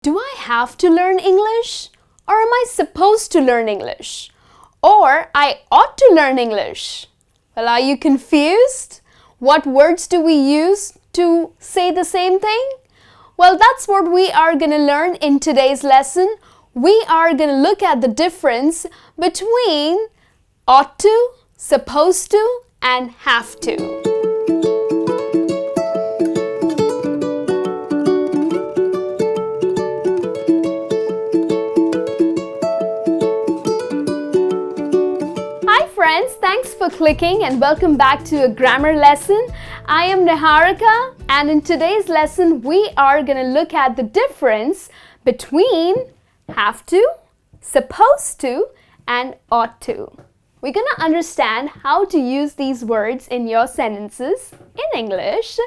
Do I have to learn English? Or am I supposed to learn English? Or I ought to learn English? Well, are you confused? What words do we use to say the same thing? Well, that's what we are going to learn in today's lesson. We are going to look at the difference between ought to, supposed to, and have to. Hi friends, thanks for clicking and welcome back to a grammar lesson. I am Niharika, and in today's lesson we are going to look at the difference between have to, supposed to, and ought to. We're going to understand how to use these words in your sentences in English.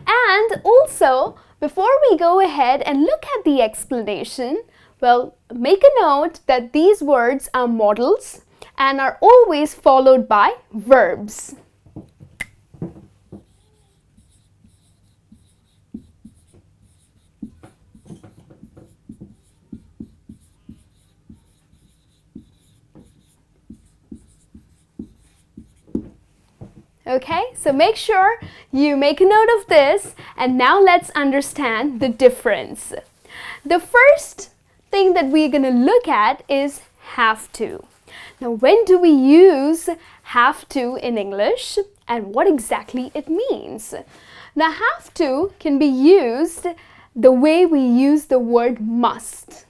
And also, before we go ahead and look at the explanation, well, make a note that these words are modals and are always followed by verbs. Okay, so make sure you make a note of this, and now let's understand the difference. The first thing that we're going to look at is have to. Now, when do we use have to in English and what exactly it means? Now, have to can be used the way we use the word must.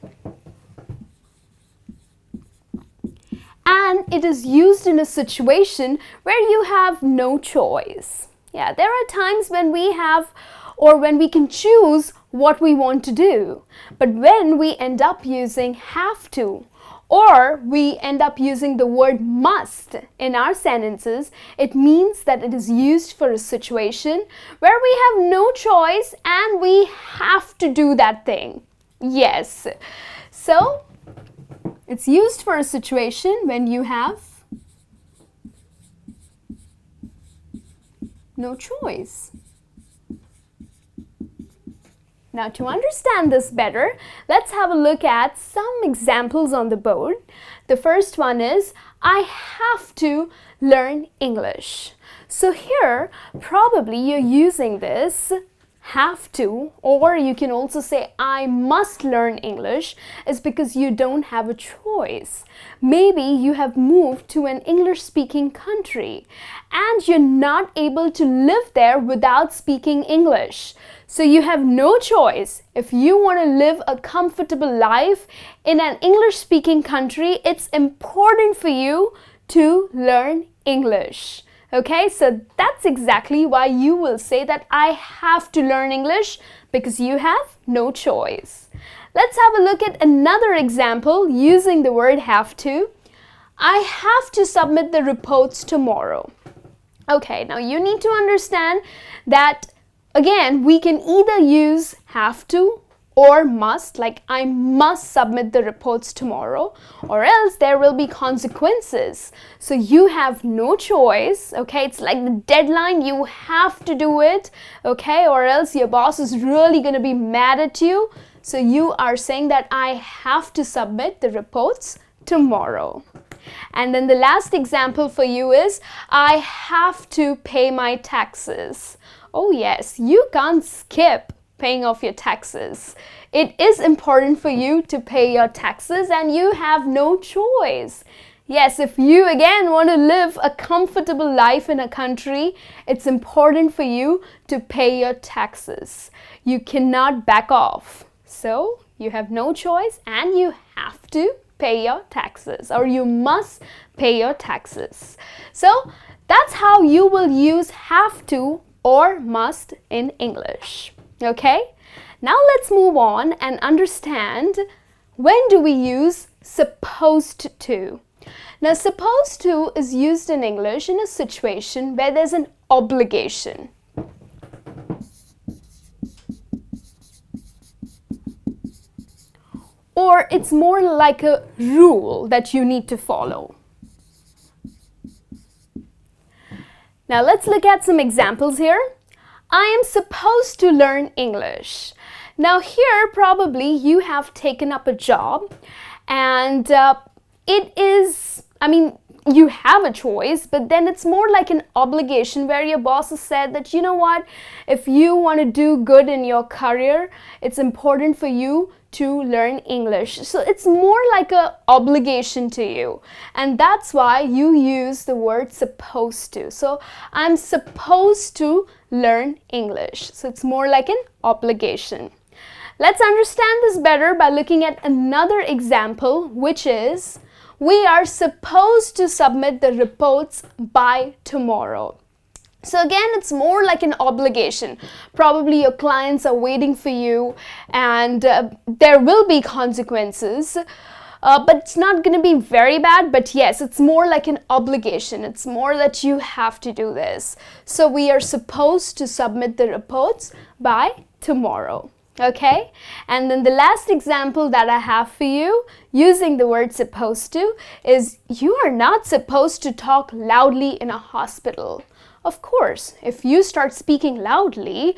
And it is used in a situation where you have no choice. Yeah, there are times when we have or when we can choose what we want to do. But when we end up using have to, or we end up using the word must in our sentences, it means that it is used for a situation where we have no choice and we have to do that thing. Yes. So, it's used for a situation when you have no choice. Now, to understand this better, let's have a look at some examples on the board. The first one is, I have to learn English. So here, probably you're using this have to, or you can also say I must learn English, is because you don't have a choice. Maybe you have moved to an English-speaking country and you're not able to live there without speaking English. So you have no choice. If you want to live a comfortable life in an English-speaking country, it's important for you to learn English. Okay, so that's exactly why you will say that I have to learn English, because you have no choice. Let's have a look at another example using the word have to. I have to submit the reports tomorrow. Okay, now you need to understand that again, we can either use have to or must, like I must submit the reports tomorrow, or else there will be consequences. So you have no choice, okay? It's like the deadline, you have to do it, okay? Or else your boss is really going to be mad at you. So you are saying that I have to submit the reports tomorrow. And then the last example for you is, I have to pay my taxes. Oh yes, you can't skip paying off your taxes. It is important for you to pay your taxes and you have no choice. Yes, if you again want to live a comfortable life in a country, it's important for you to pay your taxes. You cannot back off. So you have no choice and you have to pay your taxes, or you must pay your taxes. So that's how you will use have to or must in English. Okay? Now let's move on and understand, when do we use supposed to? Now, supposed to is used in English in a situation where there's an obligation. Or it's more like a rule that you need to follow. Now let's look at some examples here. I am supposed to learn English. Now here probably you have taken up a job and it is, you have a choice, but then it's more like an obligation where your boss has said that, you know what, if you want to do good in your career, it's important for you to learn English. So it's more like an obligation to you, and that's why you use the word supposed to. So I'm supposed to learn English. So it's more like an obligation. Let's understand this better by looking at another example, which is we are supposed to submit the reports by tomorrow. So again, it's more like an obligation. Probably your clients are waiting for you and there will be consequences. But it's not going to be very bad, but yes, it's more like an obligation. It's more that you have to do this. So we are supposed to submit the reports by tomorrow. Okay, and then the last example that I have for you using the word supposed to is you are not supposed to talk loudly in a hospital. Of course, if you start speaking loudly,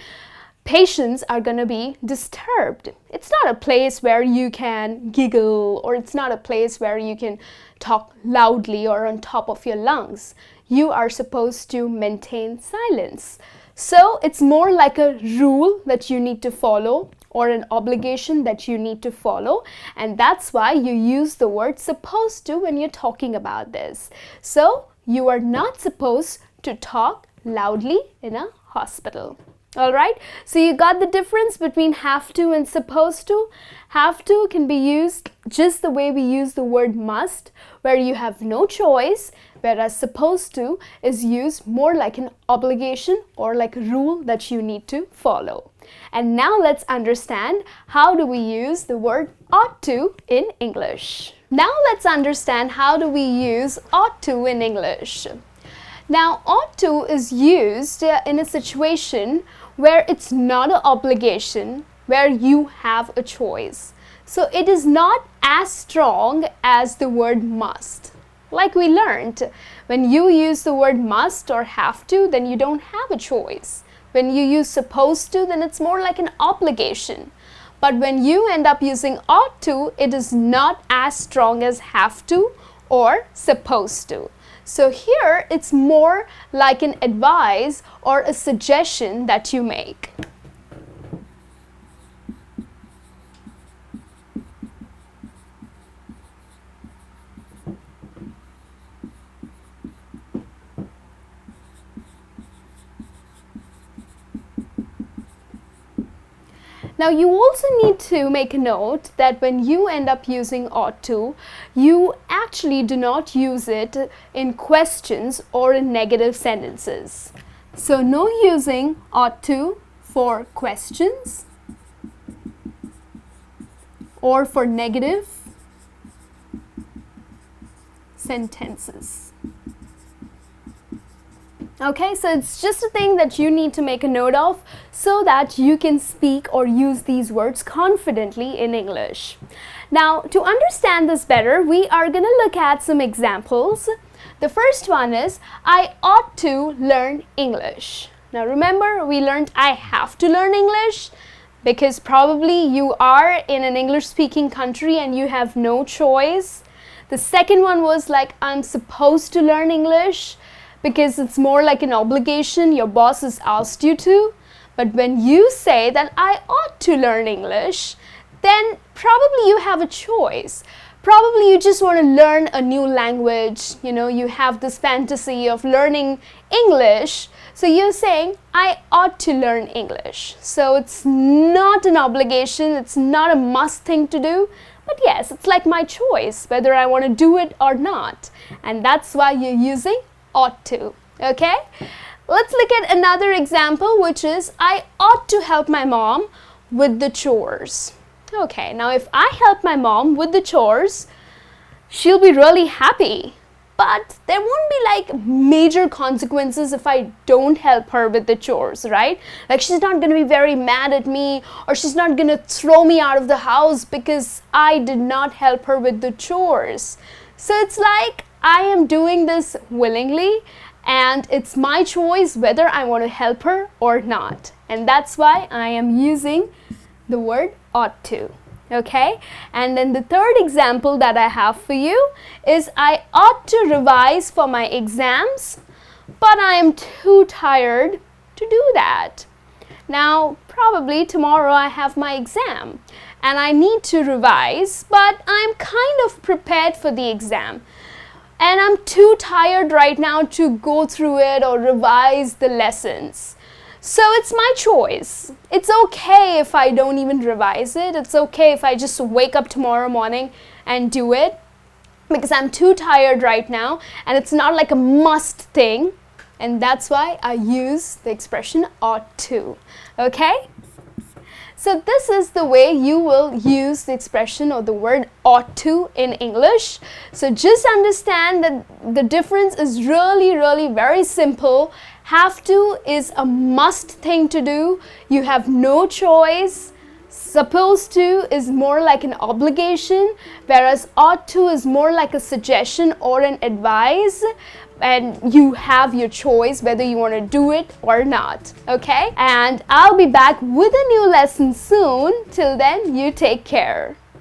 patients are going to be disturbed. It's not a place where you can giggle, or it's not a place where you can talk loudly or on top of your lungs. You are supposed to maintain silence. So it's more like a rule that you need to follow or an obligation that you need to follow, and that's why you use the word supposed to when you're talking about this. So you are not supposed to talk loudly in a hospital. Alright, so you got the difference between have to and supposed to. Have to can be used just the way we use the word must, where you have no choice, whereas supposed to is used more like an obligation or like a rule that you need to follow. And now let's understand how do we use the word ought to in English. Now let's understand how do we use ought to in English. Now ought to is used in a situation where it's not an obligation, where you have a choice. So it is not as strong as the word must. Like we learned, when you use the word must or have to, then you don't have a choice. When you use supposed to, then it's more like an obligation. But when you end up using ought to, it is not as strong as have to or supposed to. So here it's more like an advice or a suggestion that you make. Now you also need to make a note that when you end up using ought to, you actually do not use it in questions or in negative sentences. So no using ought to for questions or for negative sentences. Okay, so it's just a thing that you need to make a note of so that you can speak or use these words confidently in English. Now, to understand this better, we are going to look at some examples. The first one is, I ought to learn English. Now remember, we learned I have to learn English because probably you are in an English-speaking country and you have no choice. The second one was like, I'm supposed to learn English, because it's more like an obligation, your boss has asked you to. But when you say that I ought to learn English, then probably you have a choice. Probably you just want to learn a new language, you have this fantasy of learning English. So you're saying, I ought to learn English. So it's not an obligation, it's not a must thing to do. But yes, it's like my choice, whether I want to do it or not. And that's why you're using ought to. Okay, let's look at another example, which is I ought to help my mom with the chores. Okay, now if I help my mom with the chores, she'll be really happy, but there won't be like major consequences if I don't help her with the chores, right? Like she's not going to be very mad at me, or she's not going to throw me out of the house because I did not help her with the chores. So it's like I am doing this willingly and it's my choice whether I want to help her or not. And that's why I am using the word ought to. Okay, and then the third example that I have for you is I ought to revise for my exams, but I am too tired to do that. Now, probably tomorrow I have my exam and I need to revise, but I'm kind of prepared for the exam. And I'm too tired right now to go through it or revise the lessons. So it's my choice. It's okay if I don't even revise it. It's okay if I just wake up tomorrow morning and do it, because I'm too tired right now and it's not like a must thing. And that's why I use the expression ought to. Okay? So this is the way you will use the expression or the word ought to in English. So just understand that the difference is really very simple. Have to is a must thing to do. You have no choice. Supposed to is more like an obligation, whereas ought to is more like a suggestion or an advice, and you have your choice whether you want to do it or not. Okay? And I'll be back with a new lesson soon. Till then, you take care.